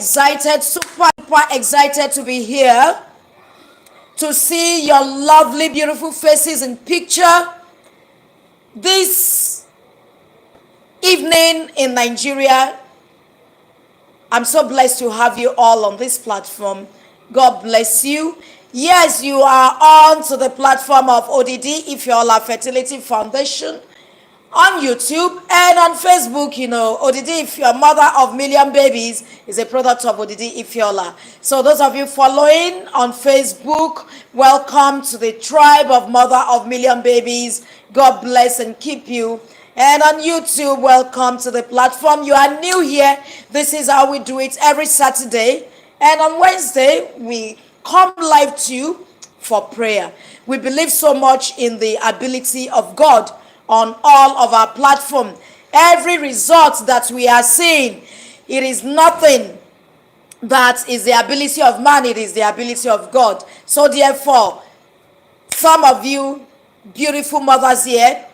excited, super excited to be here to see your lovely, beautiful faces in picture this evening in Nigeria. I'm so blessed to have you all on this platform. God bless you. Yes, you are on to the platform of ODD Ifeola Fertility Foundation on YouTube and on Facebook. ODD, if you're a mother of million babies, is a product of ODD Ifeola. So those of you following on Facebook, welcome to the tribe of mother of million babies. God bless and keep you. And on YouTube, welcome to the platform. You are new here. This is how we do it every Saturday. And on Wednesday, we come live to you for prayer. We believe so much in the ability of God on all of our platform. Every result that we are seeing, it is nothing that is the ability of man, it is the ability of God. So therefore, some of you beautiful mothers here,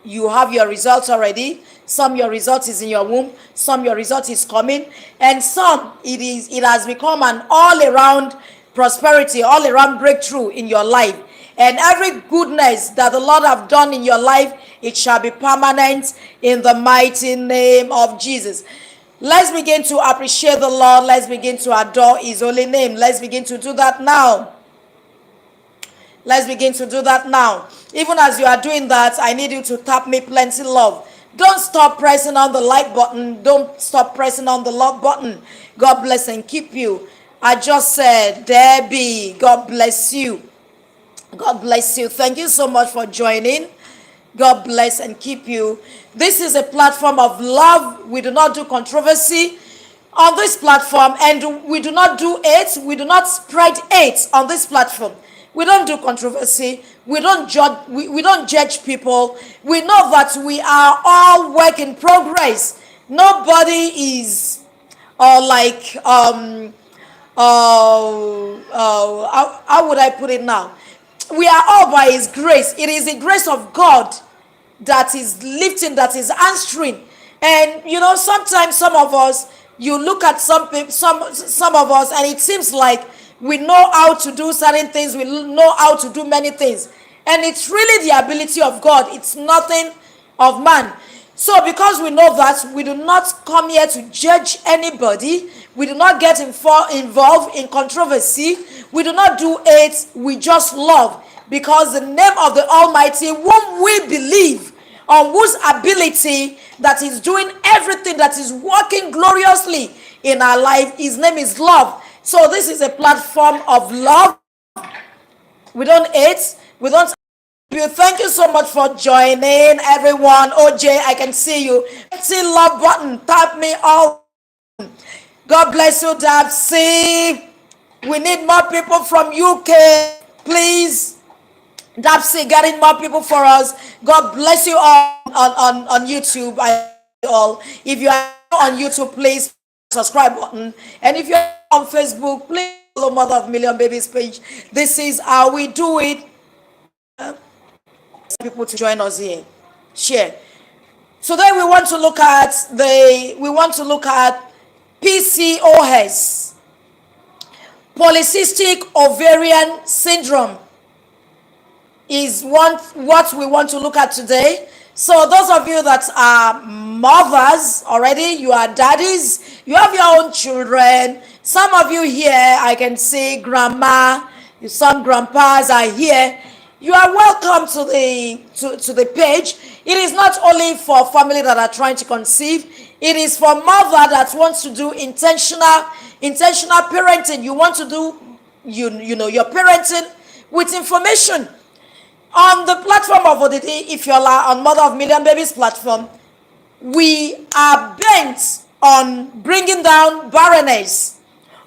you have your results already. Some your result is in your womb, some your result is coming, and some it has become an all-around prosperity, all-around breakthrough in your life. And every goodness that the Lord have done in your life, it shall be permanent in the mighty name of Jesus. Let's begin to appreciate the Lord. Let's begin to adore his holy name. Let's begin to do that now. Let's begin to do that now. Even as you are doing that, I need you to tap me plenty love. Don't stop pressing on the like button. Don't stop pressing on the love button. God bless and keep you. I just said, Debbie, God bless you. God bless you. Thank you so much for joining. God bless and keep you. This is a platform of love. We do not do controversy on this platform, and we do not do hate. We do not spread hate on this platform. We don't do controversy. We don't judge. We don't judge people. We know that we are all work in progress. Nobody is how would I put it now? We are all by his grace. It is the grace of God that is lifting, that is answering. And sometimes some of us, you look at some people, some of us, and it seems like we know how to do certain things, we know how to do many things, and it's really the ability of God. It's nothing of man. So because we know that, we do not come here to judge anybody. We do not get involved in controversy. We do not do hate. We just love, because the name of the Almighty, whom we believe, on whose ability that is doing everything, that is working gloriously in our life, his name is love. So this is a platform of love. We don't hate. We don't. Thank you so much for joining, everyone. OJ, I can see you. See love button. Tap me all. God bless you, Dapsy. We need more people from UK, please. Dapsy, getting more people for us. God bless you all on YouTube. If you are on YouTube, please subscribe button. And if you're on Facebook, please follow Mother of Million Babies page. This is how we do it. People to join us here. Share. Today we want to look at PCOS, polycystic ovarian syndrome, is what we want to look at today. So those of you that are mothers already, you are daddies, you have your own children. Some of you here, I can see grandma, some grandpas are here. You are welcome to the page. It is not only for family that are trying to conceive. It is for mother that wants to do intentional parenting. You want to do your parenting with information. On the platform of ODD, if you're on Mother of Million Babies platform, we are bent on bringing down barrenness,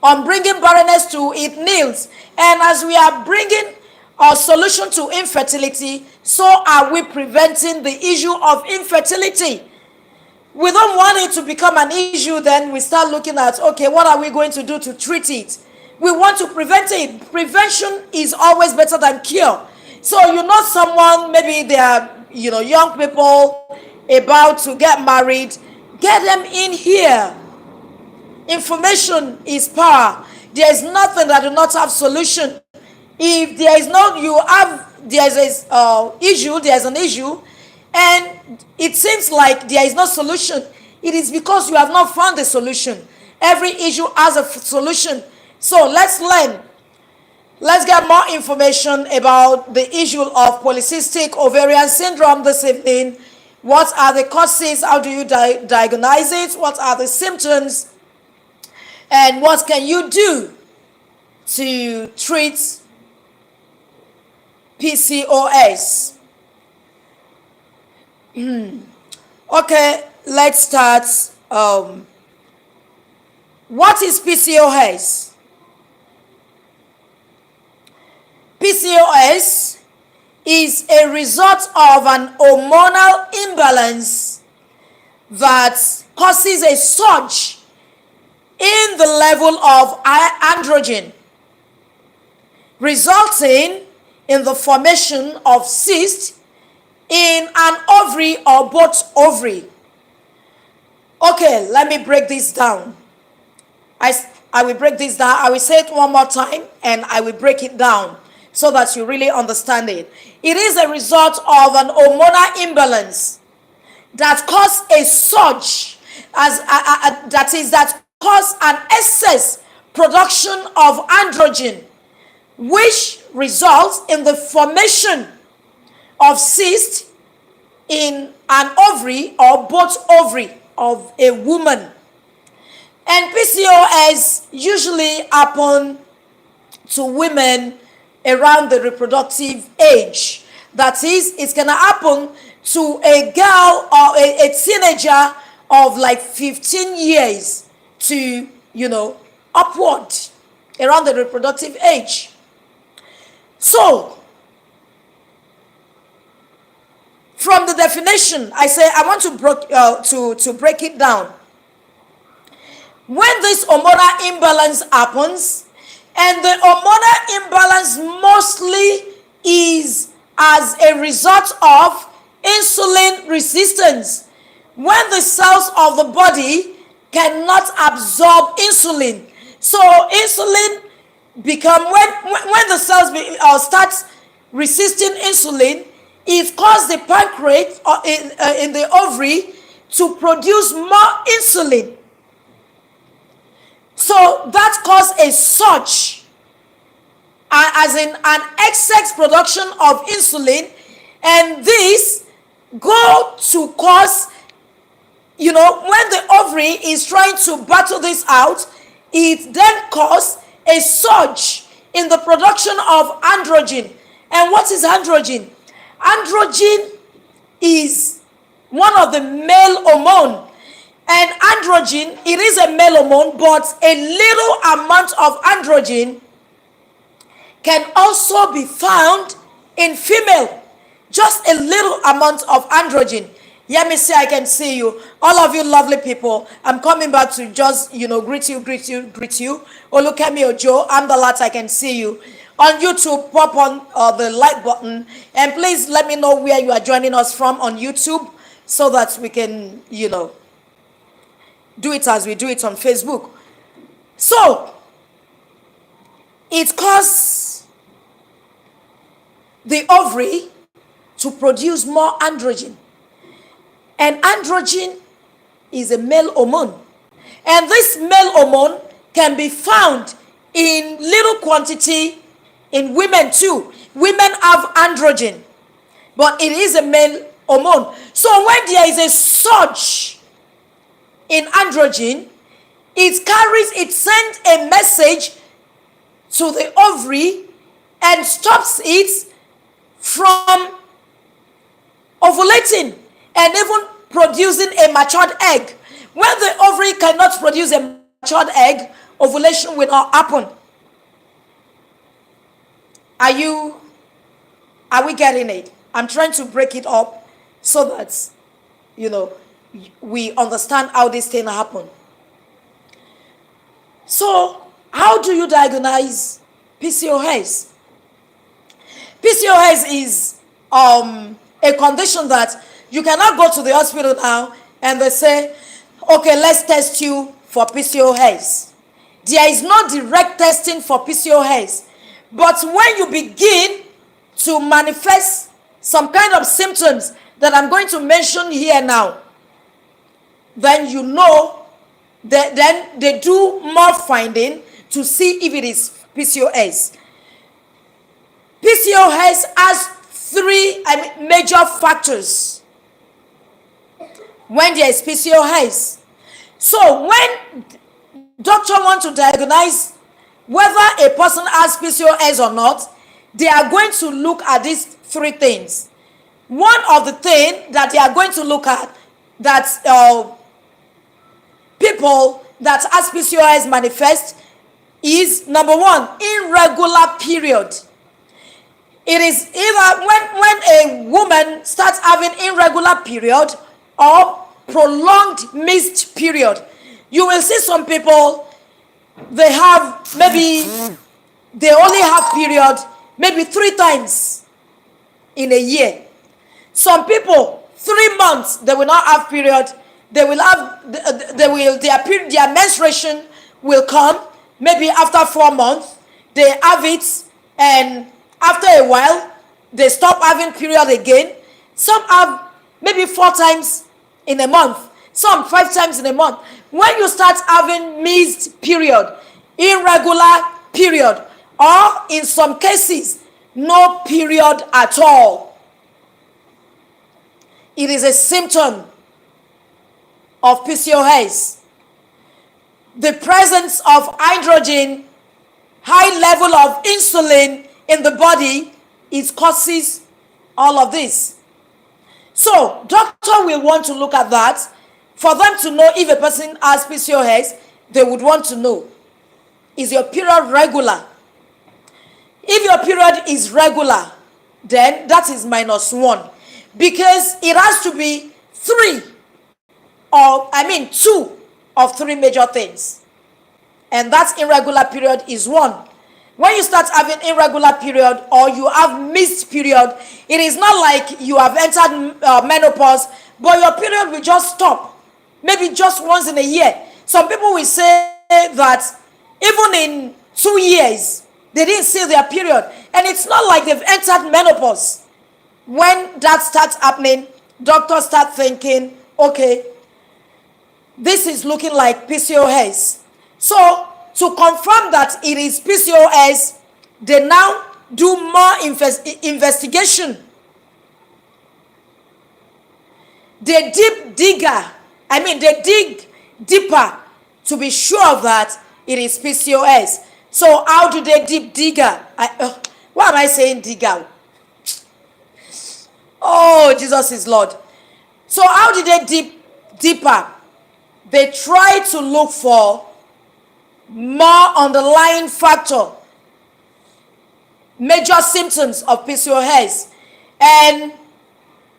to its knees. And as we are bringing a solution to infertility, so are we preventing the issue of infertility. We don't want it to become an issue, then we start looking at, okay, what are we going to do to treat it? We want to prevent it. Prevention is always better than cure. So someone, maybe they are young people about to get married, get them in here. Information is power. There is nothing that do not have solution. If there is no, you have, there is a issue, there is an issue, and it seems like there is no solution. It is because you have not found a solution. Every issue has a solution. So let's learn. Let's get more information about the issue of polycystic ovarian syndrome this evening. What are the causes? How do you diagnose it? What are the symptoms? And what can you do to treat PCOS? Okay, let's start. What is PCOS? PCOS is a result of an hormonal imbalance that causes a surge in the level of androgen, resulting in the formation of cysts in an ovary or both ovary. Okay, let me break this down. I will break this down. I will say it one more time and I will break it down so that you really understand it. It is a result of an hormonal imbalance that causes a surge, that cause an excess production of androgen, which results in the formation of cyst in an ovary or both ovary of a woman. And PCOS usually happen to women around the reproductive age. That is, it's gonna happen to a girl or a teenager of like 15 years to, upward around the reproductive age. So, from the definition, I say I want to break it down. When this hormonal imbalance happens, and the hormonal imbalance mostly is as a result of insulin resistance. When the cells of the body cannot absorb insulin, so insulin become when the cells start resisting insulin, it causes the pancreas in the ovary to produce more insulin. So that causes a surge, as in an excess production of insulin, and this go to cause, when the ovary is trying to battle this out, it then causes a surge in the production of androgen. And what is androgen? Androgen is one of the male hormone. And androgen, it is a male hormone, but a little amount of androgen can also be found in female. Just a little amount of androgen. Let me see, I can see you. All of you lovely people, I'm coming back to just, greet you. Oh, look at me, Ojo. I'm the last, I can see you. On YouTube, pop on the like button. And please let me know where you are joining us from on YouTube so that we can, do it as we do it on Facebook. So, it causes the ovary to produce more androgen. And androgen is a male hormone. And this male hormone can be found in little quantity in women too. Women have androgen, but it is a male hormone. So when there is a surge in androgen, it sends a message to the ovary and stops it from ovulating and even producing a matured egg. When the ovary cannot produce a matured egg, ovulation will not happen. Are we getting it? I'm trying to break it up so that, we understand how this thing happen. So, how do you diagnose PCOS? PCOS is a condition that you cannot go to the hospital now and they say, okay, let's test you for PCOS. There is no direct testing for PCOS. But when you begin to manifest some kind of symptoms that I'm going to mention here now, then you know that then they do more finding to see if it is PCOS. PCOS has three major factors when there is PCOS. So when doctor want to diagnose whether a person has PCOS or not, they are going to look at these three things. One of the things that they are going to look at that people that has PCOS manifest is, number one, irregular period. It is either when a woman starts having irregular period or prolonged missed period. You will see some people, they only have period maybe 3 times in a year. Some people 3 months they will not have period. They will have their menstruation will come maybe after 4 months. They have it, and after a while they stop having period again. Some have maybe 4 times in a month, some 5 times in a month. When you start having missed period, irregular period, or in some cases no period at all, it is a symptom of PCOS. The presence of androgen, high level of insulin in the body, it causes all of this. So doctor will want to look at that. For them to know if a person has PCOS, they would want to know, is your period regular? If your period is regular, then that is -1, because it has to be 2 of 3 major things, and that irregular period is 1. When you start having irregular period or you have missed period, it is not like you have entered menopause, but your period will just stop, maybe just once in a year. Some people will say that even in 2 years they didn't see their period, and it's not like they've entered menopause. When that starts happening, doctors start thinking, okay, this is looking like PCOS. So to confirm that it is PCOS, they now do more investigation. They they dig deeper to be sure that it is PCOS. So how do they digger? Why am I saying digger? Oh, Jesus is Lord. So how did they deeper? They try to look for more underlying factor, major symptoms of PCOS. And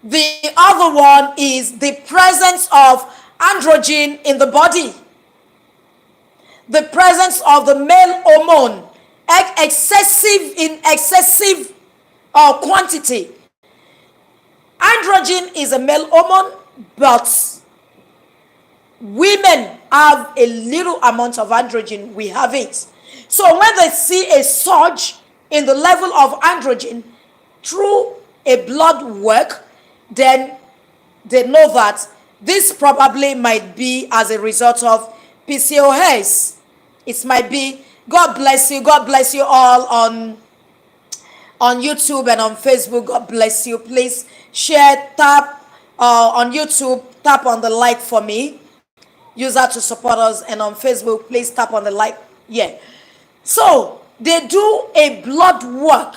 the other one is the presence of androgen in the body, the presence of the male hormone in excessive quantity. Androgen is a male hormone, but women have a little amount of androgen. We have it. So when they see a surge in the level of androgen through a blood work, then they know that this probably might be as a result of PCOS. It might be. God bless you. God bless you all on YouTube and on Facebook. God bless you. Please share, tap on YouTube, tap on the like for me. Use that to support us. And on Facebook, please tap on the like. Yeah. So they do a blood work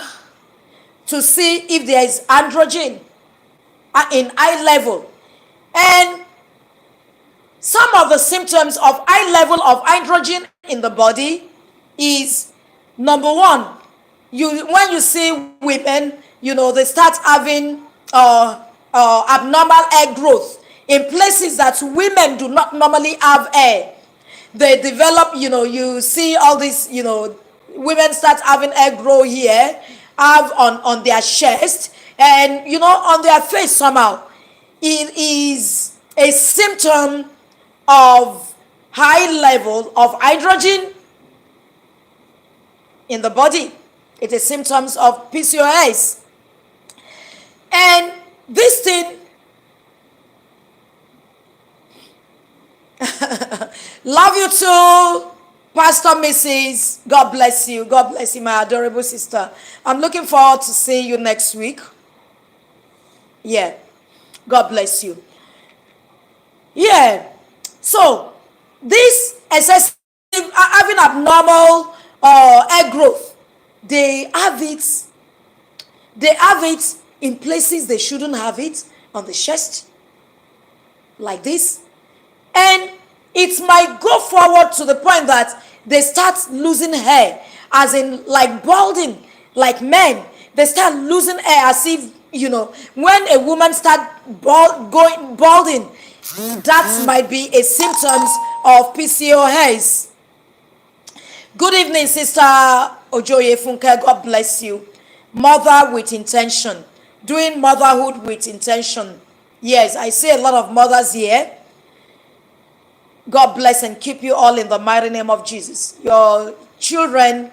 to see if there is androgen in high level. And some of the symptoms of high level of androgen in the body is, number one, when you see women, they start having abnormal hair growth in places that women do not normally have hair. They develop, you see all this, women start having hair grow here, have on their chest, and on their face somehow. It is a symptom of high level of hydrogen in the body. It is symptoms of PCOS. And this thing, love you too, Pastor Mrs. God bless you. God bless you, my adorable sister. I'm looking forward to seeing you next week. Yeah. God bless you. Yeah. So, this excessive, having abnormal egg growth, they have it in places they shouldn't have it, on the chest, like this. And it might go forward to the point that they start losing hair, as in like balding, like men. They start losing hair, as if, when a woman start going balding, that might be a symptoms of PCOS. Good evening, Sister Ojoye Funke. God bless you. Mother with intention. Doing motherhood with intention. Yes, I see a lot of mothers here. God bless and keep you all in the mighty name of Jesus. Your children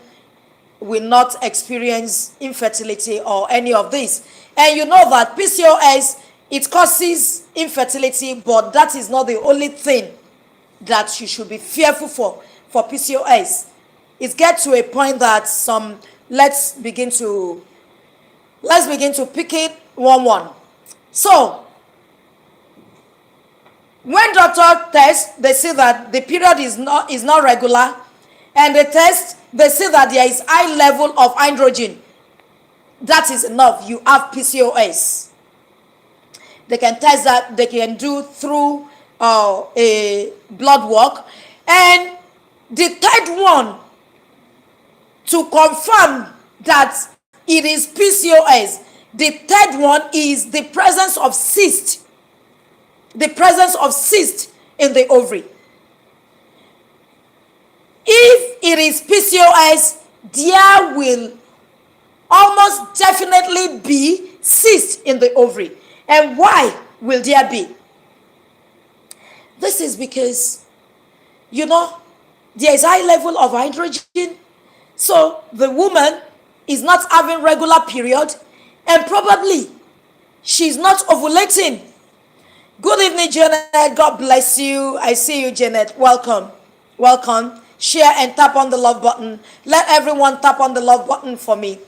will not experience infertility or any of this. And you know that PCOS, it causes infertility, but that is not the only thing that you should be fearful for PCOS. It gets to a point that let's begin to pick it one. So, when doctor tests, they see that the period is not regular, and they see that there is high level of androgen. That is enough. You have PCOS. They can test that. They can do through a blood work. And the third one, to confirm that it is PCOS, the third one is the presence of cyst. The presence of cyst in the ovary. If it is PCOS, there will almost definitely be cyst in the ovary. And why will there be? This is because, there is high level of androgen. So the woman is not having regular period, and probably she's not ovulating. Good evening, Janet. God bless you. I see you, Janet. Welcome. Share and tap on the love button. Let everyone tap on the love button for me.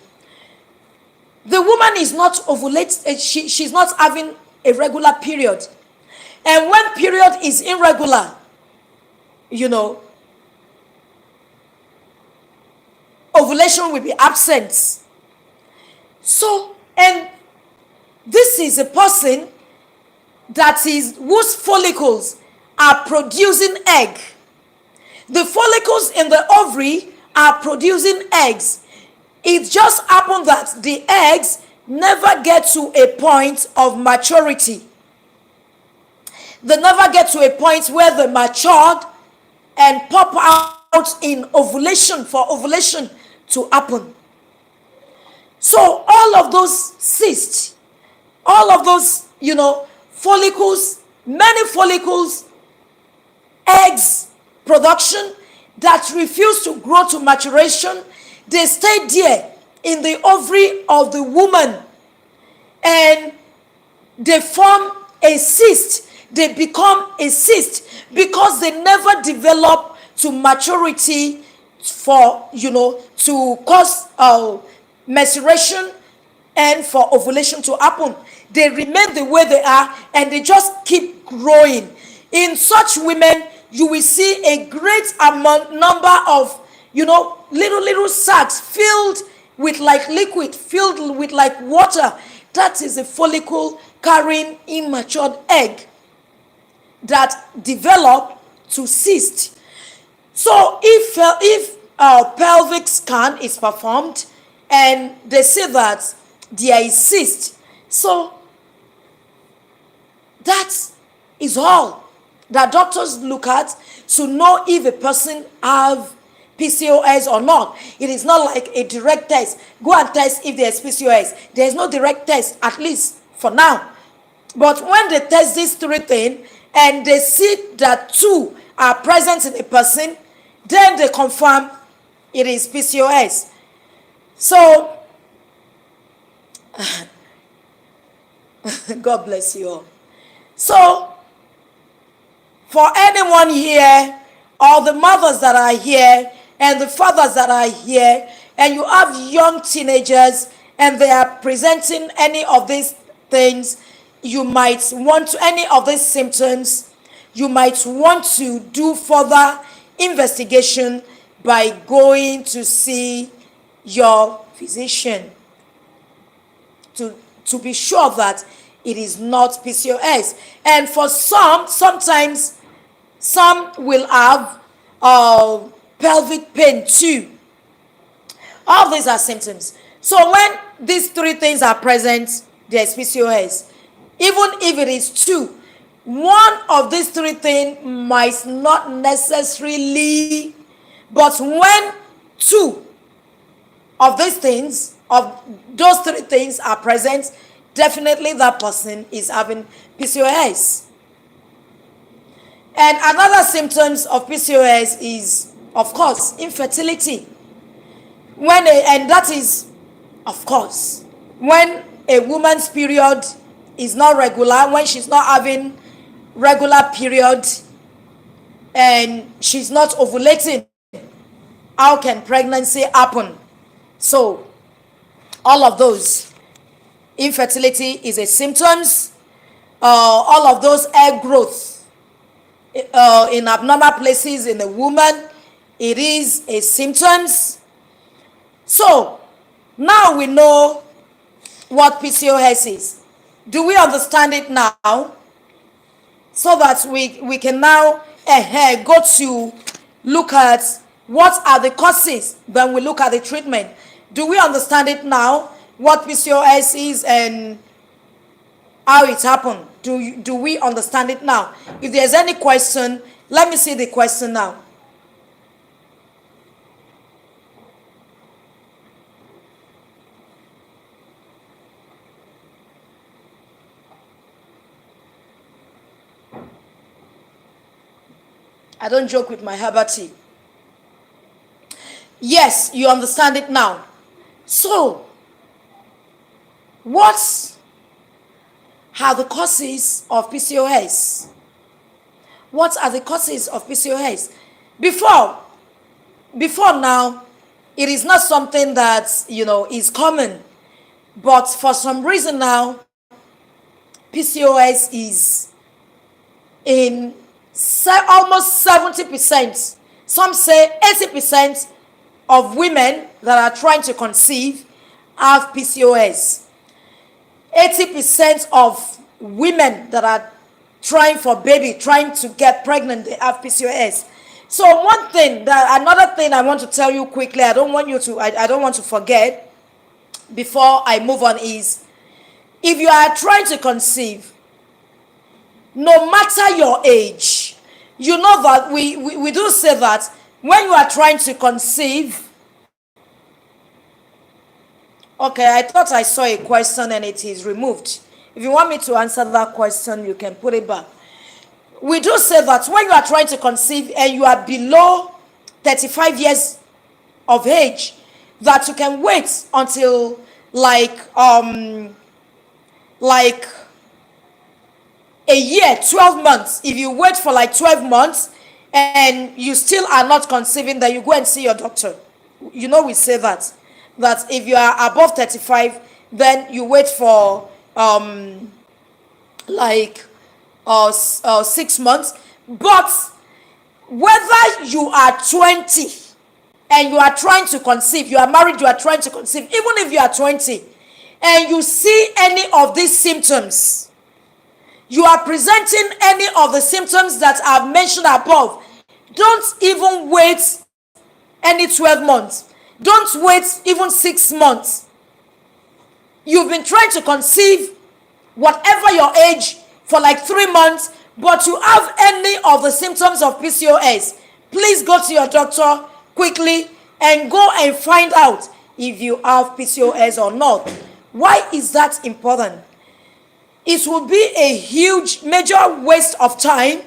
The woman is not ovulating. She's not having a regular period. And when period is irregular, ovulation will be absent. So, and this is a person whose follicles are producing egg. The follicles in the ovary are producing eggs. It just happened that the eggs never get to a point of maturity. They never get to a point where they matured and pop out in ovulation, for ovulation to happen. So all of those cysts, all of those, follicles, many follicles, eggs production that refuse to grow to maturation, they stay there in the ovary of the woman, and they form a cyst. They become a cyst because they never develop to maturity for, to cause menstruation and for ovulation to happen. They remain the way they are, and they just keep growing. In such women, you will see a great number of, little sacks filled with like liquid, filled with like water. That is a follicle carrying immature egg that develop to cyst. So if pelvic scan is performed and they say that there is cyst, so that is all that doctors look at to know if a person have PCOS or not. It is not like a direct test. Go and test if there is PCOS. There is no direct test, at least for now. But when they test these three things and they see that two are present in a person, then they confirm it is PCOS. So, God bless you all. So, for anyone here, all the mothers that are here, and the fathers that are here, and you have young teenagers, and they are presenting any of these things, you might want to, any of these symptoms, you might want to do further investigation by going to see your physician to be sure that it is not PCOS. And for sometimes some will have pelvic pain too. All these are symptoms. So when these three things are present, there's PCOS. Even if it is two, one of these three things might not necessarily, but when two of these things, of those three things are present, definitely that person is having PCOS. And another symptoms of PCOS is, of course, infertility. And that is, of course, when a woman's period is not regular, when she's not having regular period and she's not ovulating, how can pregnancy happen? So, all of those, infertility is a symptoms. All of those egg growth in abnormal places in a woman, it is a symptoms. So, now we know what PCOS is. Do we understand it now? So that we can now go to look at what are the causes, then we look at the treatment. Do we understand it now, what PCOS is and how it happened? Do we understand it now? If there's any question, let me see the question now. I don't joke with my herbal tea. Yes, you understand it now. So, what are the causes of PCOS? What are the causes of PCOS? Before now, it is not something that, is common. But for some reason now, PCOS is in almost 70%. Some say 80% of women that are trying to conceive have PCOS. 80% of women that are trying to get pregnant, they have PCOS. So another thing I want to tell you quickly, I don't want to forget before I move on is, if you are trying to conceive, no matter your age, you know that we do say that when you are trying to conceive. Okay, I thought I saw a question and it is removed. If you want me to answer that question, you can put it back. We do say that when you are trying to conceive and you are below 35 years of age, that you can wait until like a year, 12 months. If you wait for like 12 months and you still are not conceiving, then you go and see your doctor. We say that if you are above 35, then you wait for 6 months. But whether you are 20 and you are trying to conceive, you are married, you are trying to conceive, even if you are 20 and you see any of these symptoms, you are presenting any of the symptoms that I've mentioned above, don't even wait any 12 months. Don't wait even 6 months. You've been trying to conceive, whatever your age, for like 3 months, but you have any of the symptoms of PCOS, please go to your doctor quickly and go and find out if you have PCOS or not. Why is that important? It will be a huge, major waste of time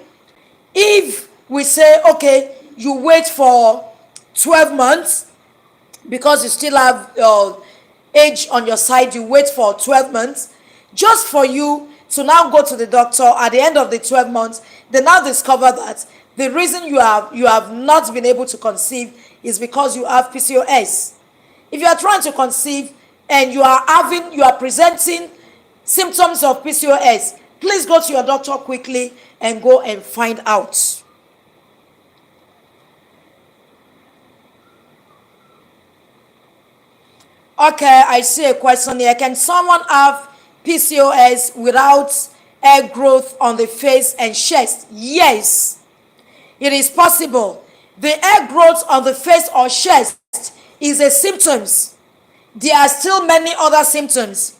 if we say, okay, you wait for 12 months because you still have age on your side. You wait for 12 months just for you to now go to the doctor at the end of the 12 months. They now discover that the reason you have not been able to conceive is because you have PCOS. If you are trying to conceive and you are presenting symptoms of PCOS, please go to your doctor quickly and go and find out. Okay, I see a question here. Can someone have PCOS without hair growth on the face and chest? Yes, it is possible. The hair growth on the face or chest is a symptoms. There are still many other symptoms.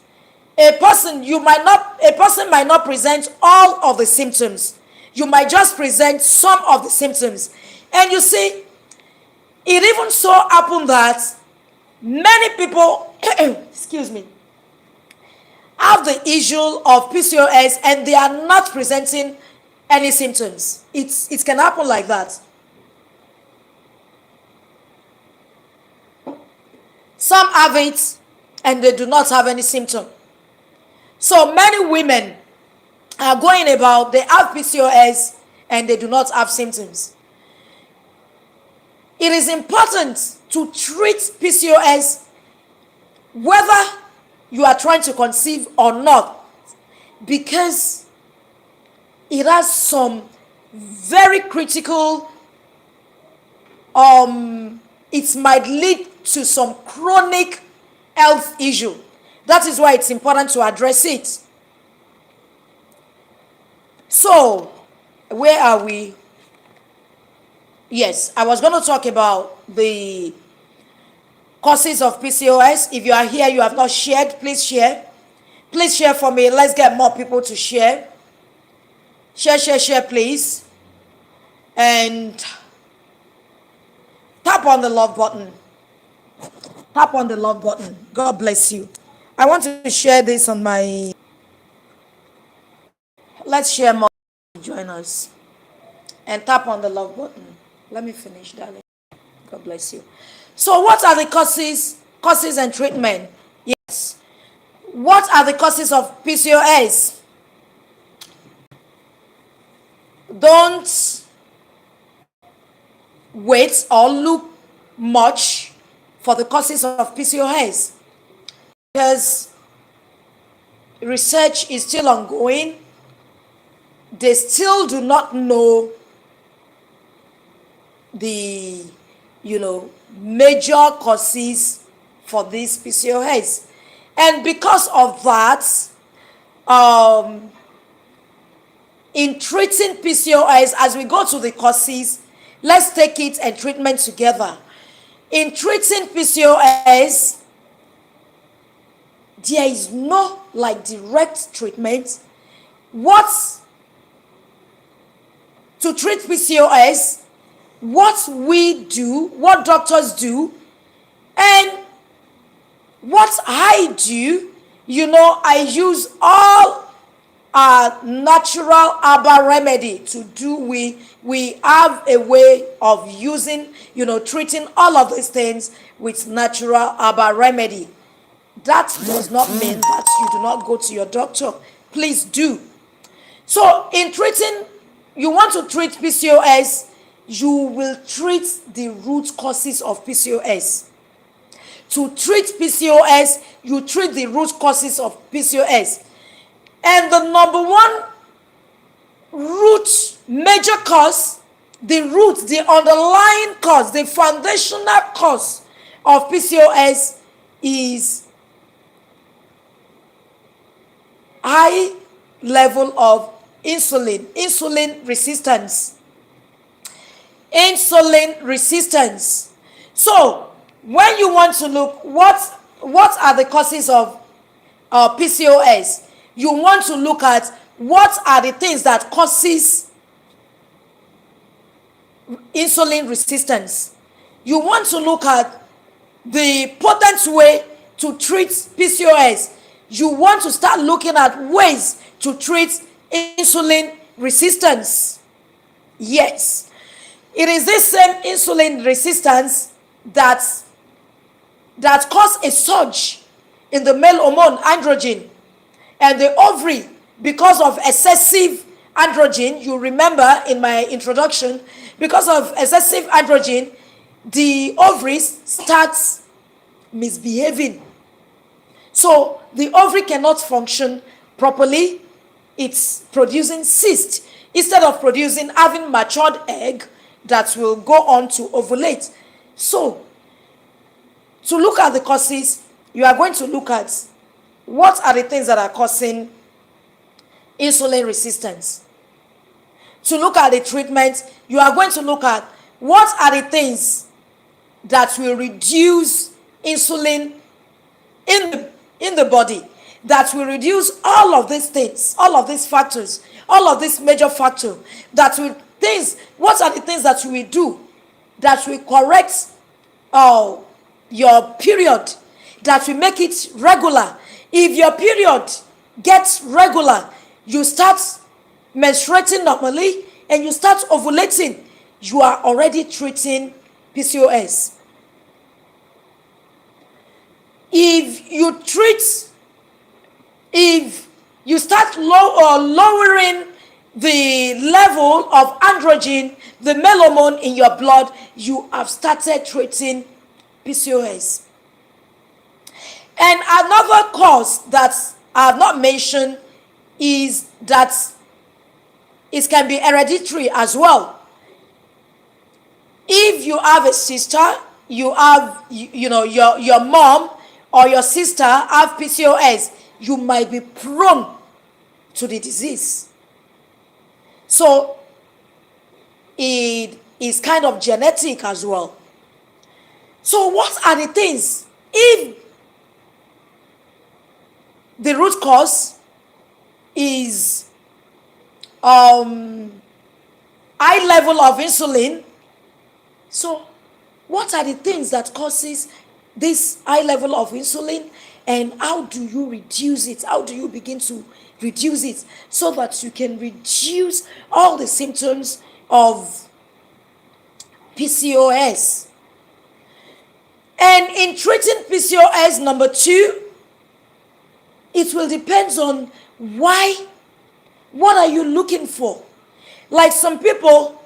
A person might not present all of the symptoms. You might just present some of the symptoms. And you see, it even so happened that many people excuse me, have the issue of PCOS and they are not presenting any symptoms. It can happen like that. Some have it and they do not have any symptom. So many women are going about, they have PCOS and they do not have symptoms. It is important to treat PCOS whether you are trying to conceive or not, because it has some very critical, it might lead to some chronic health issue. That is why it's important to address it. So, where are we? Yes, I was going to talk about the causes of PCOS. If you are here, you have not shared, please share. Please share for me. Let's get more people to share. Share, please. And tap on the love button. Tap on the love button. God bless you. I want to share this on my... Let's share more. Join us. And tap on the love button. Let me finish, darling. God bless you. So what are the causes and treatment? Yes. What are the causes of PCOS? Don't wait or look much for the causes of PCOS, because research is still ongoing. They still do not know the major causes for this PCOS. And because of that, in treating PCOS, as we go to the causes, let's take it and treatment together. In treating PCOS, there is no direct treatment. To treat PCOS, what we do, what doctors do, and what I do, I use all natural herbal remedy to do. We have a way of using, treating all of these things with natural herbal remedy. That does not mean that you do not go to your doctor. Please do. So in treating, you want to treat PCOS, you will treat the root causes of PCOS. To treat PCOS, you treat the root causes of PCOS. And the number one root major cause, the underlying cause, the foundational cause of PCOS is high level of insulin resistance. So when you want to look what are the causes of PCOS, you want to look at what are the things that causes insulin resistance. You want to look at the potent way to treat PCOS. You want to start looking at ways to treat insulin resistance. Yes. It is this same insulin resistance that cause a surge in the male hormone androgen, and the ovary, because of excessive androgen. You remember in my introduction, because of excessive androgen, the ovaries starts misbehaving. So the ovary cannot function properly. It's producing cyst instead of having matured egg that will go on to ovulate. So to look at the causes, you are going to look at what are the things that are causing insulin resistance. To look at the treatment, you are going to look at what are the things that will reduce insulin in the body, that will reduce all of these things, all of these factors, all of these major factors, that will things. What are the things that we do that will correct your period, that will make it regular? If your period gets regular, you start menstruating normally and you start ovulating, you are already treating PCOS. If you start lowering the level of androgen, the male hormone in your blood, you have started treating PCOS. And another cause that I have not mentioned is that it can be hereditary as well. If you have a sister, you have your mom or your sister have PCOS, you might be prone to the disease. So it is kind of genetic as well. So what are the things? If the root cause is high level of insulin, so what are the things that causes this high level of insulin, and how do you reduce it? How do you begin to reduce it so that you can reduce all the symptoms of PCOS? And in treating PCOS, number 2, it will depend on why. What are you looking for? Like some people,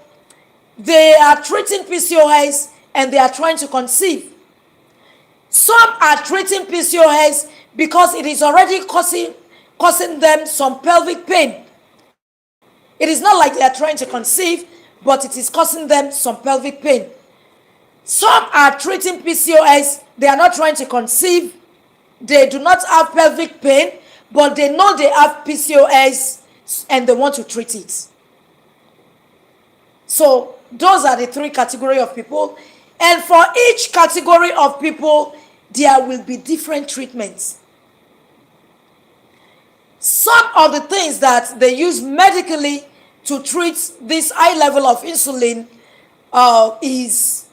they are treating PCOS and they are trying to conceive. Some are treating PCOS because it is already causing them some pelvic pain. It is not like they are trying to conceive, but it is causing them some pelvic pain. Some are treating PCOS, they are not trying to conceive, they do not have pelvic pain, but they know they have PCOS and they want to treat it. So those are the 3 categories of people, and for each category of people there will be different treatments. Some of the things that they use medically to treat this high level of insulin is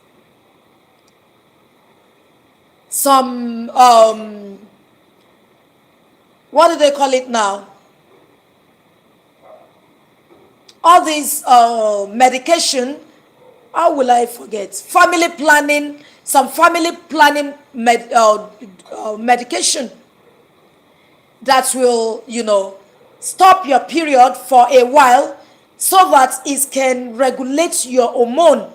some what do they call it now? All these medication, how will I forget? Family planning, some family planning medication that will, stop your period for a while so that it can regulate your hormone,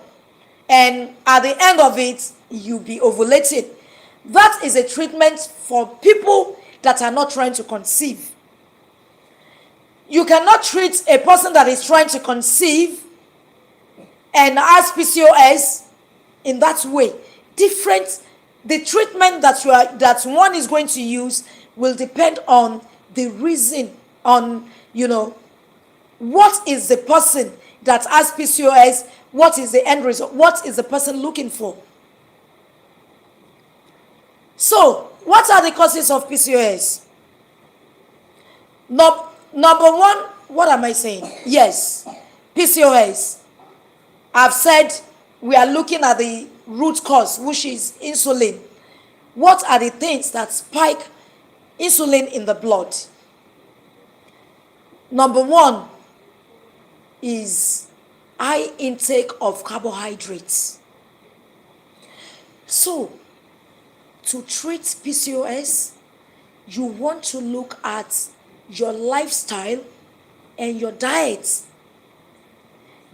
and at the end of it, you'll be ovulating. That is a treatment for people that are not trying to conceive. You cannot treat a person that is trying to conceive and has PCOS in that way. The treatment that one is going to use will depend on the reason, on what is the person that has PCOS, what is the end result, what is the person looking for. So what are the causes of PCOS? Number 1, what am I saying? Yes, PCOS. I've said we are looking at the root cause, which is insulin. What are the things that spike insulin in the blood? Number 1 is high intake of carbohydrates. So, to treat PCOS, you want to look at your lifestyle and your diet,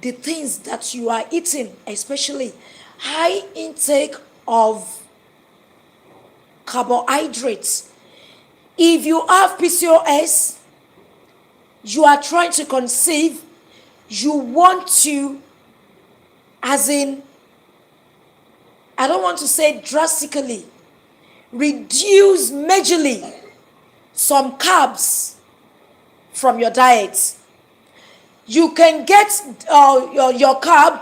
the things that you are eating, especially high intake of carbohydrates. If you have PCOS, you are trying to conceive, you want to, as in, I don't want to say drastically, reduce majorly some carbs from your diet. You can get your carb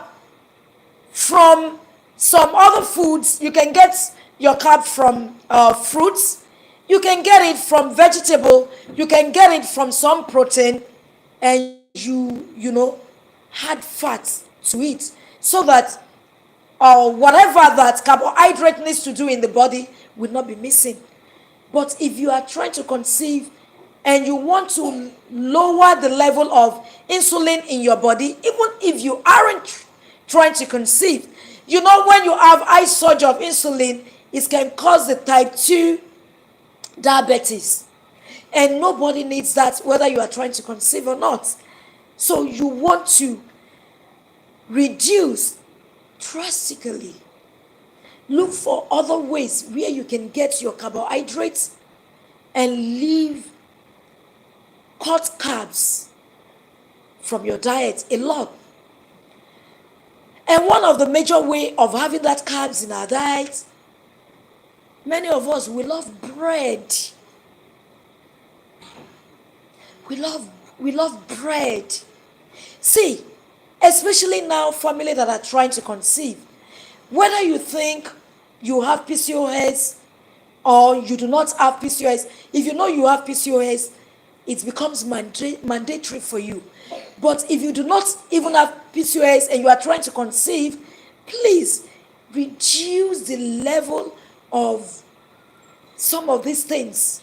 from some other foods. You can get your carb from fruits. You can get it from vegetable. You can get it from some protein, and you add fat to it, so that whatever that carbohydrate needs to do in the body will not be missing. But if you are trying to conceive and you want to lower the level of insulin in your body, even if you aren't trying to conceive, when you have high surge of insulin, it can cause the type 2 diabetes. And nobody needs that, whether you are trying to conceive or not. So you want to reduce drastically. Look for other ways where you can get your carbohydrates and cut carbs from your diet a lot. And one of the major way of having that carbs in our diet, many of us, we love bread. We love bread. See, especially now, family that are trying to conceive, whether you think you have PCOS or you do not have PCOS, if you know you have PCOS, it becomes mandatory for you. But if you do not even have PCOS and you are trying to conceive, please reduce the level of some of these things,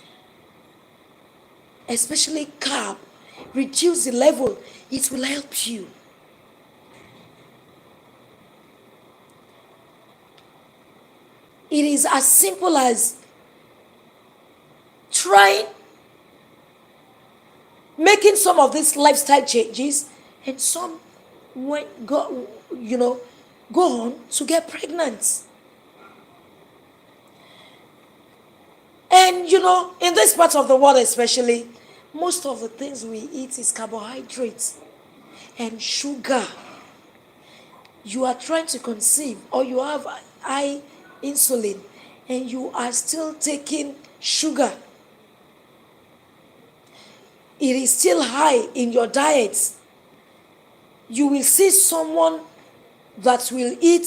especially carb. Reduce the level. It will help you. It is as simple as making some of these lifestyle changes, and some go on to get pregnant. And in this part of the world especially, most of the things we eat is carbohydrates and sugar. You are trying to conceive, or you have high insulin, and you are still taking sugar. It is still high in your diet. You will see someone that will eat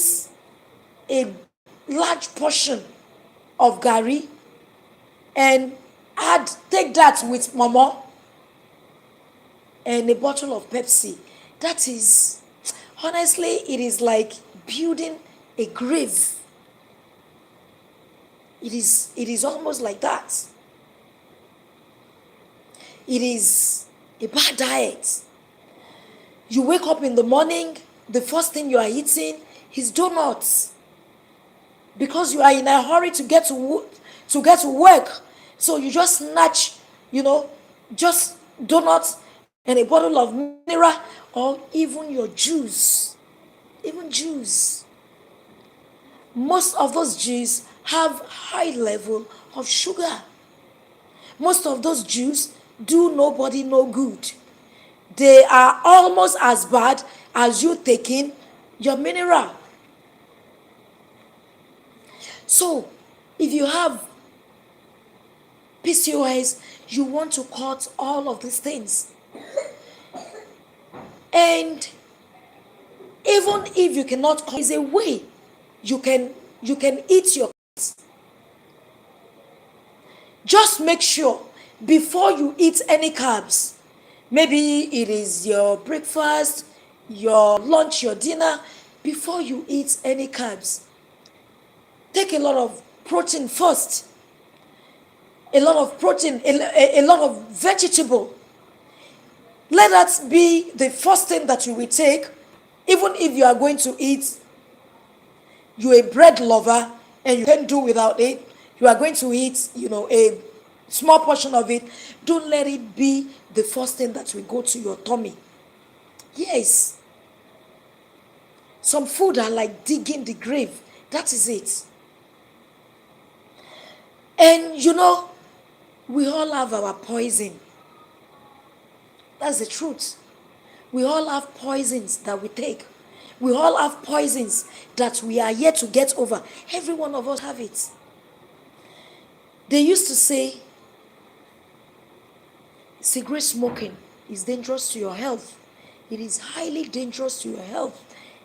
a large portion of gari and take that with mama and a bottle of Pepsi. That is, honestly, it is like building a grave. It is almost like that. It is a bad diet. You wake up in the morning, the first thing you are eating is donuts, because you are in a hurry to get to work. So you just snatch, just donuts and a bottle of mineral, or even your juice. Even juice. Most of those juice have high level of sugar. Most of those juice do nobody no good. They are almost as bad as you taking your mineral. So, if you have PCOS, you want to cut all of these things. And even if you cannot cut, there is a way you can eat your carbs. Just make sure before you eat any carbs, maybe it is your breakfast, your lunch, your dinner, before you eat any carbs, take a lot of protein first. A lot of protein, a lot of vegetable. Let that be the first thing that you will take Even if you are going to eat, you're a bread lover and you can't do without it, you are going to eat, a small portion of it, don't let it be the first thing that will go to your tummy. Yes. Some food are like digging the grave. That is it. And we all have our poison. That's the truth. We all have poisons that we take. We all have poisons that we are yet to get over. Every one of us have it. They used to say cigarette smoking is dangerous to your health. It is highly dangerous to your health.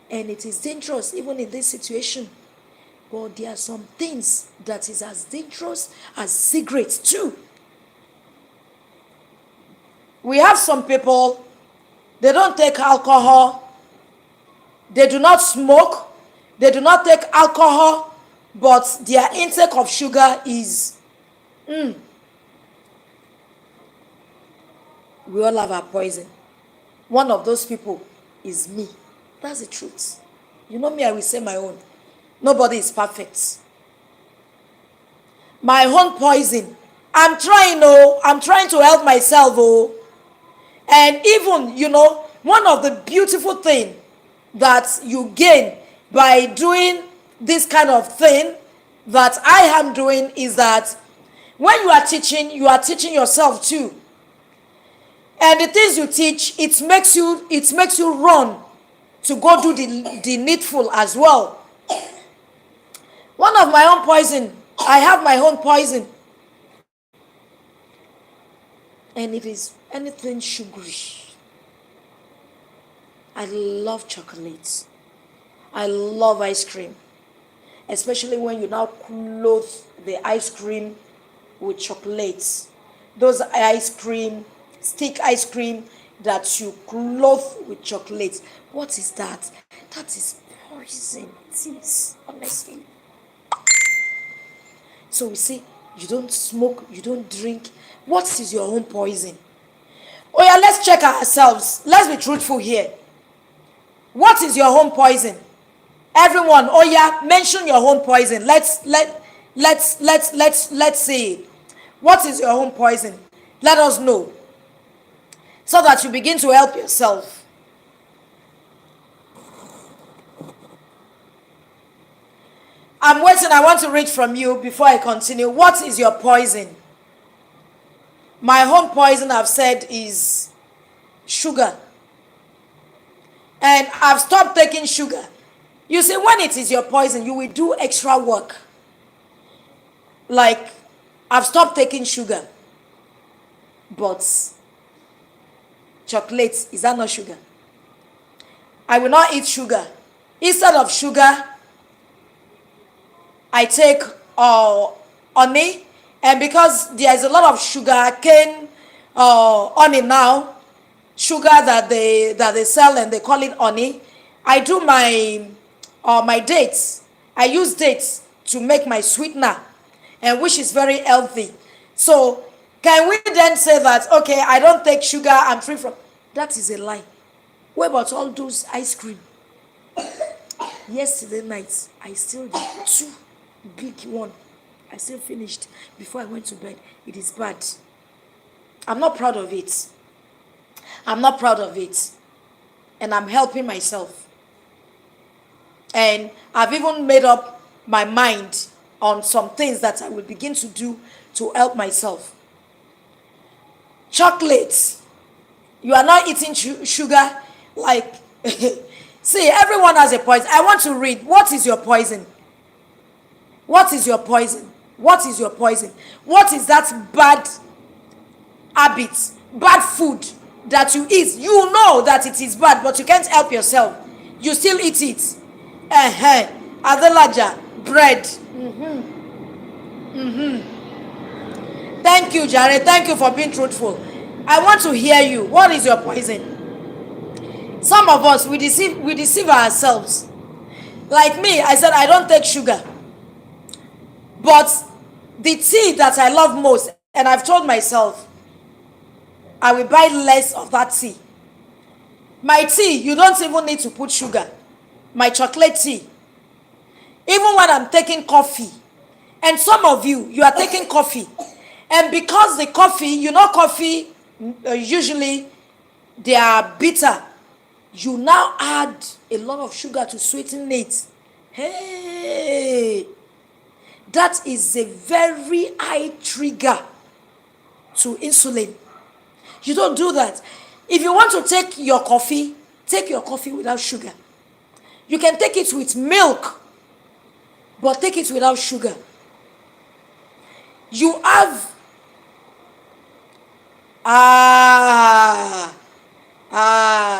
And it is dangerous even in this situation. But there are some things that is as dangerous as cigarettes too. We have some people, they don't take alcohol, they do not smoke, they do not take alcohol, but their intake of sugar is, we all have our poison. One of those people is me. That's the truth. You know me, I will say my own. Nobody is perfect. My own poison. I'm trying to help myself. And even, one of the beautiful things that you gain by doing this kind of thing that I am doing is that when you are teaching yourself too. And the things you teach, it makes you run to go do the needful as well. One of my own poison, I have my own poison. And it is anything sugary. I love chocolates. I love ice cream. Especially when you now clothe the ice cream with chocolates. Those stick ice cream that you clothe with chocolates. What is that? That is poison. It is, honestly. So we say, you don't smoke, you don't drink. What is your own poison? Oh yeah, let's check ourselves. Let's be truthful here. What is your own poison? Everyone, oh yeah, mention your own poison. Let's see it. What is your own poison? Let us know, so that you begin to help yourself. I'm waiting. I want to read from you before I continue. What is your poison? My own poison, I've said, is sugar. And I've stopped taking sugar. You see, when it is your poison, you will do extra work. Like, I've stopped taking sugar. But chocolate, is that not sugar? I will not eat sugar. Instead of sugar, I take honey. And because there is a lot of sugar cane honey now, sugar that they sell and they call it honey, I do my dates. I use dates to make my sweetener, and which is very healthy. So can we then say that, okay, I don't take sugar, I'm free from? That is a lie. What about all those ice cream? Yesterday night, I still did 2 big one. I still finished before I went to bed. It is bad. I'm not proud of it. I'm not proud of it. And I'm helping myself. And I've even made up my mind on some things that I will begin to do to help myself. Chocolates. You are not eating sugar. Like, see, everyone has a poison. I want to read. What is your poison? What is your poison? What is your poison? What is that bad habit, bad food that you eat? You know that it is bad, but you can't help yourself. You still eat it. Adelaja, bread. Thank you, Jared. Thank you for being truthful. I want to hear you. What is your poison? Some of us, we deceive ourselves. Like me, I said I don't take sugar. But the tea that I love most, and I've told myself, I will buy less of that tea. My tea, you don't even need to put sugar. My chocolate tea. Even when I'm taking coffee, and some of you are taking coffee, and because the coffee, coffee usually they are bitter, you now add a lot of sugar to sweeten it. Hey, that is a very high trigger to insulin. You don't do that. If you want to take your coffee without sugar. You can take it with milk, but take it without sugar. You have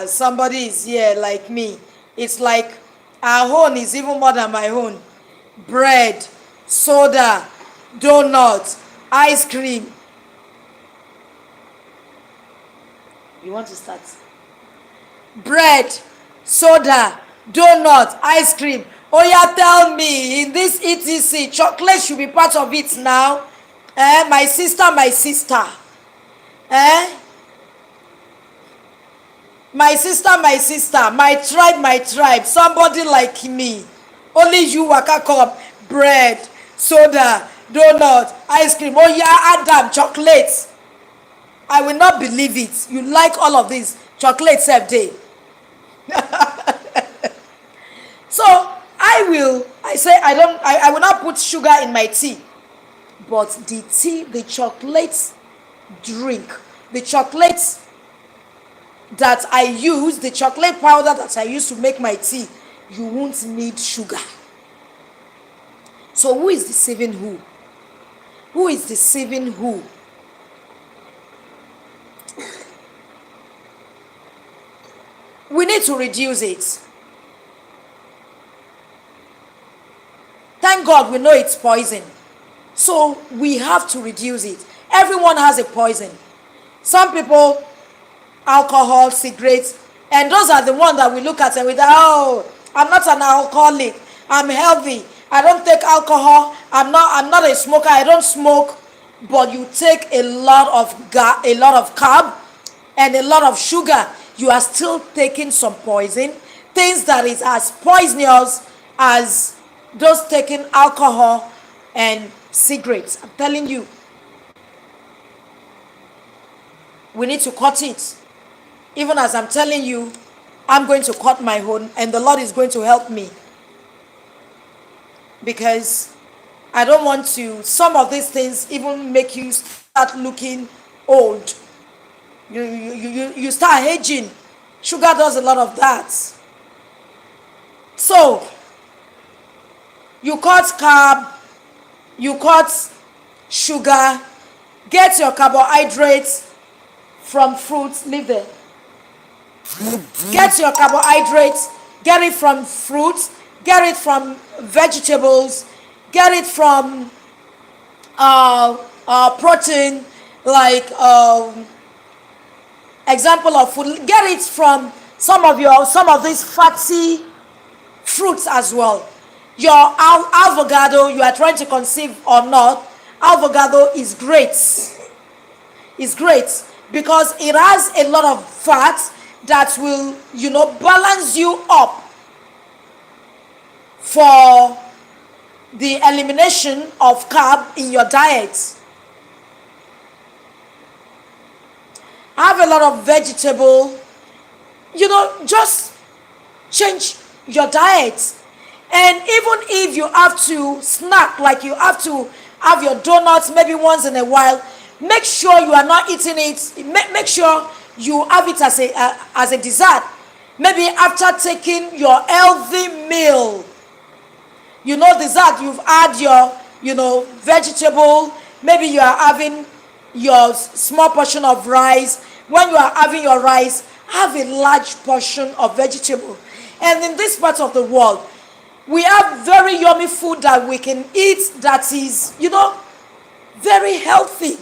somebody is here like me. It's like our own is even more than my own. Bread, soda, donut, ice cream. You want to start? Bread, soda, donut, ice cream. Oh yeah, tell me, in this etc, chocolate should be part of it now. My sister. My sister, my tribe, somebody like me. Only you waka come. Bread, soda, donut, ice cream. Oh yeah, Adam, chocolate. I will not believe it. You like all of this chocolate save day. So I will not put sugar in my tea. But the tea, the chocolate drink, the chocolate that I use, the chocolate powder that I use to make my tea, you won't need sugar. So who is deceiving who? Who is deceiving who? We need to reduce it. Thank God we know it's poison. So we have to reduce it. Everyone has a poison. Some people, alcohol, cigarettes, and those are the ones that we look at and we say, oh, I'm not an alcoholic. I'm healthy. I don't take alcohol. I'm not a smoker. I don't smoke. But you take a lot of carb and a lot of sugar. You are still taking some poison. Things that is as poisonous as those taking alcohol and cigarettes. I'm telling you, we need to cut it. Even as I'm telling you, I'm going to cut my own, and the Lord is going to help me, because I don't want to, some of these things even make you start looking old. You start aging. Sugar does a lot of that. So you cut carb, you cut sugar, get your carbohydrates from fruits. Leave there. Get your carbohydrates, get it from fruits, get it from vegetables, get it from protein, like example of food. Get it from some of these fatty fruits as well. Your avocado, you are trying to conceive or not, avocado is great. It's great because it has a lot of fat that will, balance you up for the elimination of carb in your diet. Have a lot of vegetable. Just change your diet. And even if you have to snack, like you have to have your donuts maybe once in a while, make sure you are not eating it. Make sure you have it as a dessert. Maybe after taking your healthy meal. Dessert, you've had your, vegetable. Maybe you are having your small portion of rice. When you are having your rice, have a large portion of vegetable. And in this part of the world, we have very yummy food that we can eat that is, very healthy.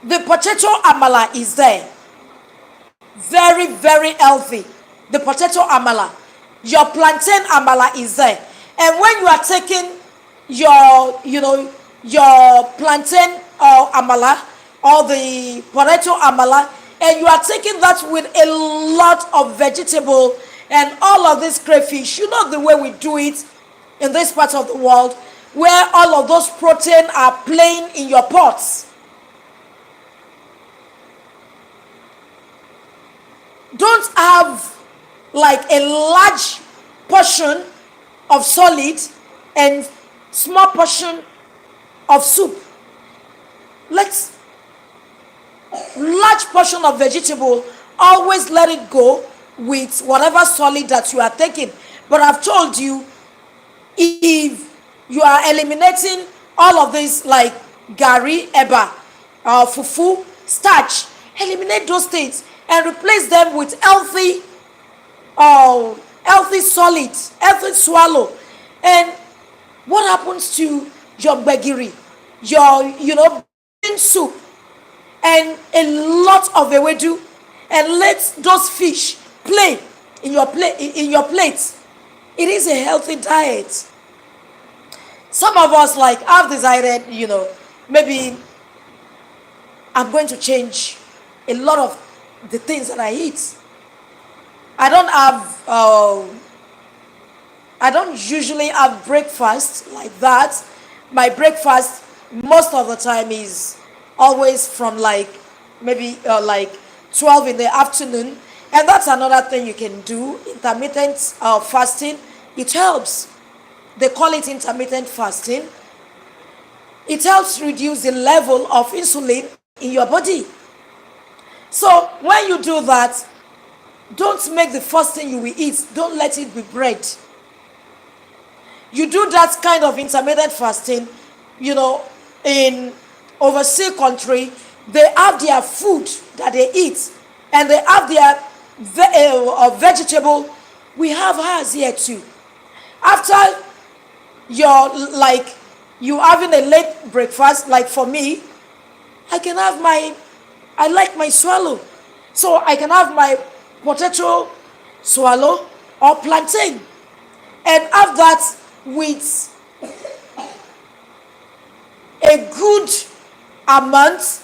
The potato amala is there. Very, very healthy. The potato amala. Your plantain amala is there. And when you are taking your plantain or amala or the potato amala, and you are taking that with a lot of vegetable and all of this crayfish, you know the way we do it in this part of the world, where all of those protein are playing in your pots. Don't have like a large portion of solid and small portion of soup. Let's large portion of vegetable, always let it go with whatever solid that you are taking. But I've told you, if you are eliminating all of this like gari, eba, fufu, starch, eliminate those things and replace them with healthy solid, healthy swallow. And what happens to your gbegiri, your bean soup, and a lot of ewedu, and let those fish play in your plate. It is a healthy diet. Some of us like have decided, maybe I'm going to change a lot of the things that I eat. I don't usually have breakfast like that. My breakfast most of the time is always from like maybe like 12 in the afternoon. And that's another thing you can do, intermittent fasting. It helps. They call it intermittent fasting. It helps reduce the level of insulin in your body. So when you do that, don't make the first thing you will eat, don't let it be bread. You do that kind of intermittent fasting, in overseas country, they have their food that they eat, and they have their vegetable. We have ours here too. After you having a late breakfast, like for me, I like my swallow, so I can have my potato swallow or plantain, and have that with a good amount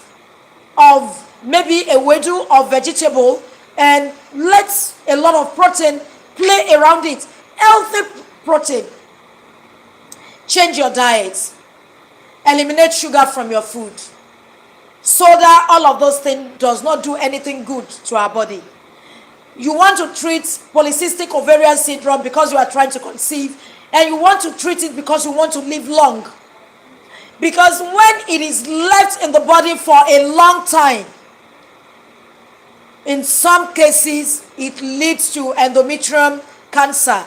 of maybe a wedu of vegetable, and let a lot of protein play around it. Healthy protein. Change your diet. Eliminate sugar from your food. Soda, all of those things does not do anything good to our body. You want to treat polycystic ovarian syndrome because you are trying to conceive, and you want to treat it because you want to live long. Because when it is left in the body for a long time, in some cases, it leads to endometrium cancer.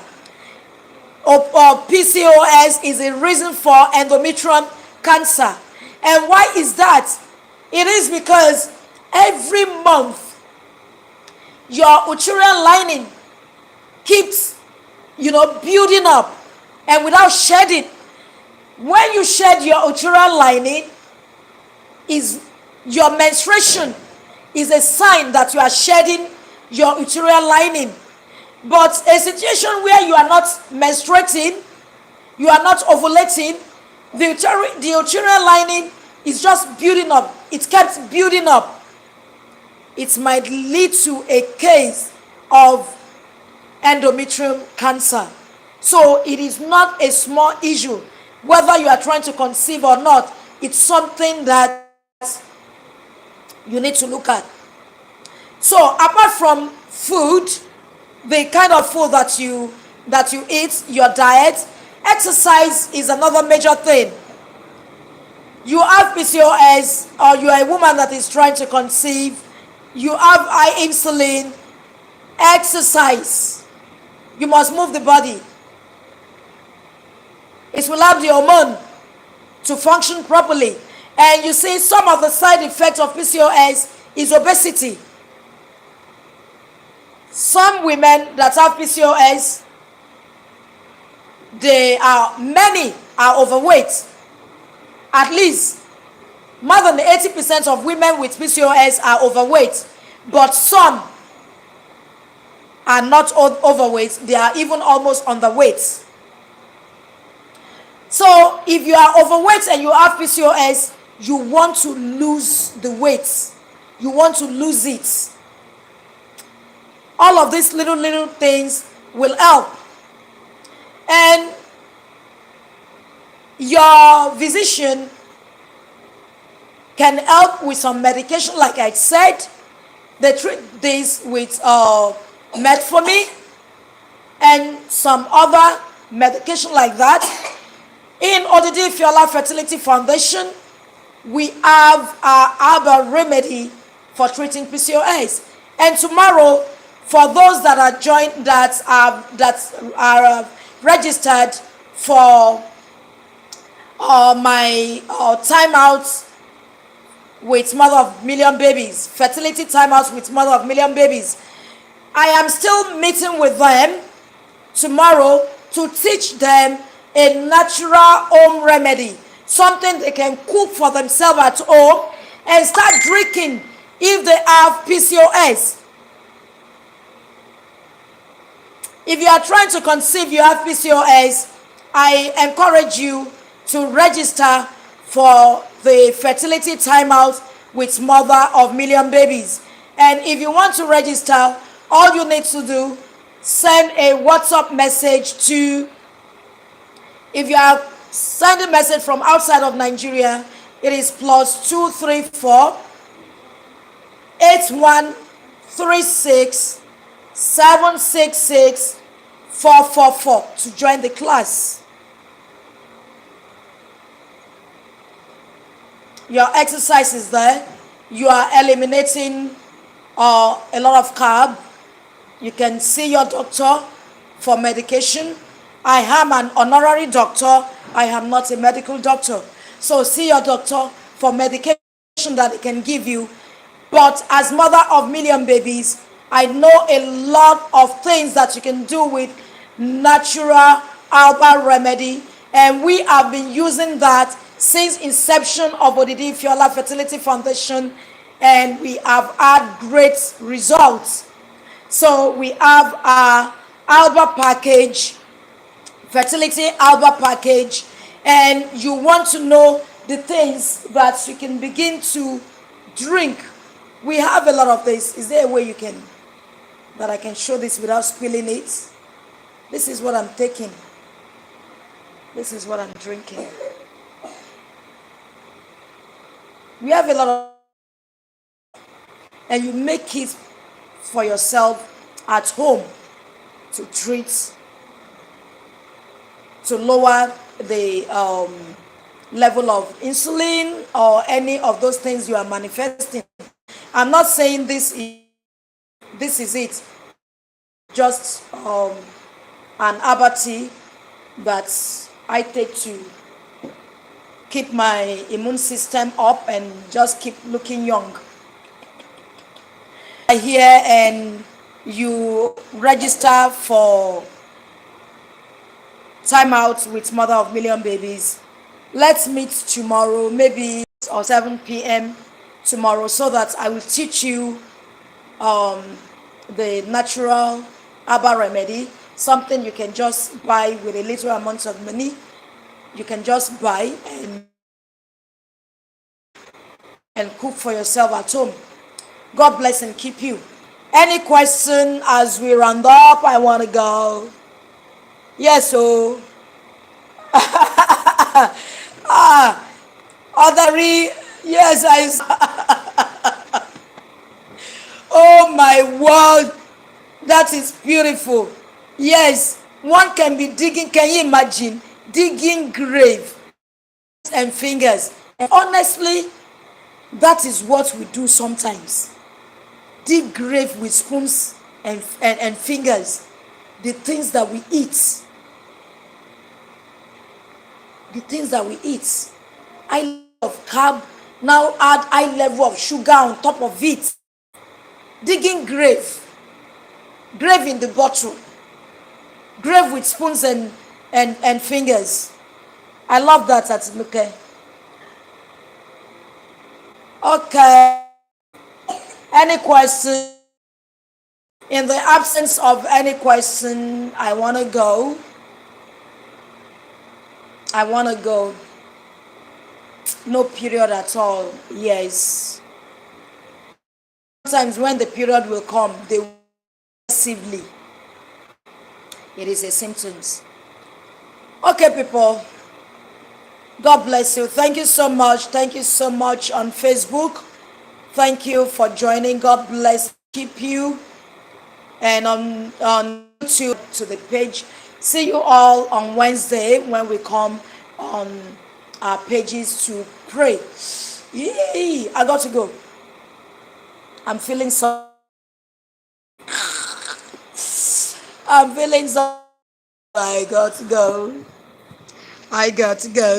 Or Pcos is a reason for endometrium cancer. And why is that? It is because every month, your uterine lining keeps, building up, and without shedding. When you shed your uterine lining, your menstruation is a sign that you are shedding your uterine lining. But a situation where you are not menstruating, you are not ovulating, the uterine lining is just building up. It kept building up. It might lead to a case of endometrium cancer. So it is not a small issue. Whether you are trying to conceive or not, it's something that you need to look at. So apart from food, the kind of food that you eat, your diet, exercise is another major thing. You have PCOS, or you are a woman that is trying to conceive, you have high insulin, exercise. You must move the body. It will have the hormone to function properly. And you see, some of the side effects of PCOS is obesity. Some women that have PCOS, many are overweight. At least more than 80% of women with PCOS are overweight. But some are not overweight, they are even almost underweight. So if you are overweight and you have PCOS, you want to lose the weight. you want to lose it. All of these little things will help. And your physician can help with some medication. Like I said, they treat this with metformin and some other medication like that. In ODD Fiola Fertility Foundation, we have our herbal remedy for treating PCOS. And tomorrow, for those that are joined, that are registered for my timeouts with Mother of Million Babies, fertility timeouts with Mother of Million Babies, I am still meeting with them tomorrow to teach them a natural home remedy, something they can cook for themselves at home and start drinking if they have PCOS. If you are trying to conceive, you have PCOS, I encourage you to register for the fertility timeout with Mother of Million Babies. And if you want to register, all you need to do, send a WhatsApp message to, if you are sending message from outside of Nigeria, it is +234 8136 766 444 to join the class. Your exercise is there. You are eliminating a lot of carb. You can see your doctor for medication. I am an honorary doctor. I am not a medical doctor. So see your doctor for medication that he can give you. But as Mother of Million Babies, I know a lot of things that you can do with natural herbal remedy, and we have been using that since inception of ODD Fiola Fertility Foundation, and we have had great results. So we have our Alba package, fertility Alba package, and you want to know the things that you can begin to drink. We have a lot of this. Is there a way that I can show this without spilling it? This is what I'm taking. This is what I'm drinking. We have a lot of, and you make it for yourself at home to treat, to lower the level of insulin or any of those things you are manifesting. I'm not saying this is it. Just an herbal tea that I take to keep my immune system up and just keep looking young. Here, and you register for timeout with Mother of Million Babies. Let's meet tomorrow, maybe or 7 p.m. tomorrow, so that I will teach you the natural herbal remedy, something you can just buy with a little amount of money. You can just buy and cook for yourself at home. God bless and keep you. Any question as we round up? I want to go. Yes, so. Yes, oh my word, that is beautiful. Yes, one can be digging. Can you imagine digging grave and fingers? And honestly, that is what we do sometimes. Dig grave with spoons and fingers. The things that we eat. The things that we eat. I love carb. Now add high level of sugar on top of it. Digging grave. Grave in the bottle. Grave with spoons and fingers. I love that at Luke. Okay. Any question? In the absence of any question, I want to go. No period at all. Yes. sometimes when the period will come, they will aggressively. It is a symptoms. Okay, people. God bless you. Thank you so much. Thank you so much on Facebook. Thank you for joining. God bless. Keep you. And on YouTube to the page. See you all on Wednesday when we come on our pages to pray. Yay! I got to go. I'm feeling so. I'm feeling so. I got to go. I got to go.